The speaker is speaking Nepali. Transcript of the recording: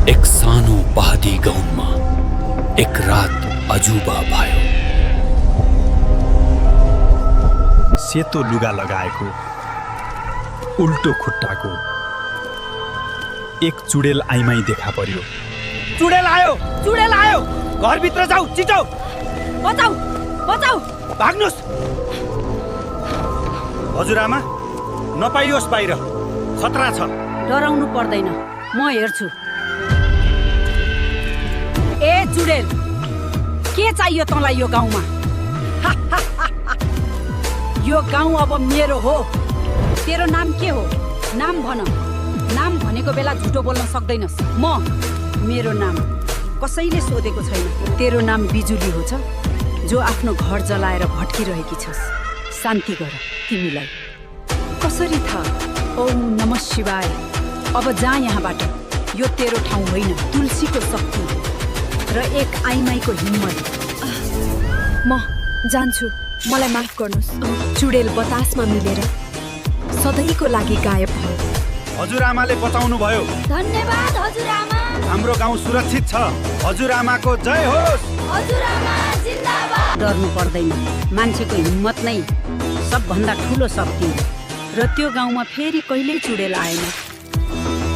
एक सानो पहाडी गाउँमा एक रात अजुबा भयो। सेतो लुगा लगाएको, उल्टो खुट्टाको एक चुडेल आइमाई देखा पर्यो। चुडेल आयो, चुडेल आयो, घरभित्र जाऊ, छिटो बचाऊ बचाऊ, भाग्नुस्। हजुरआमा, नपाइयोस् बाहिर, खतरा छ। डराउनु पर्दैन, म हेर्छु। ए चुडेल, के चाहियो तँलाई यो गाउँमा? यो गाउँ अब मेरो हो। तेरो नाम के हो? नाम भन। नाम भनेको बेला झुटो बोल्न सक्दैनस्। मेरो नाम कसैले सोधेको छैन। तेरो नाम बिजुली हो छ, जो आफ्नो घर जलाएर भट्किरहेकी छस्। शान्ति गर तिमीलाई। कसरी थाहा? ओम नमः शिवाय। अब जा यहाँबाट। यो तेरो ठाउँ होइन। तुलसीको शक्ति र एक आइमाईको हिम्मत। म जान्छु, मलाई माफ गर्नुहोस्। चुडेल बतासमा मिलेर सधैँको लागि गायब भयो। हजुरआमाले बचाउनु भयो। धन्यवाद हजुरआमा। हाम्रो गाउँ सुरक्षित छ। हजुरआमाको जय होस्। हजुरआमा जिन्दाबाद। डर्नु पर्दैन। मान्छेको हिम्मत नै सबभन्दा ठुलो शक्ति हो। र त्यो गाउँमा फेरि कहिल्यै चुडेल आएन।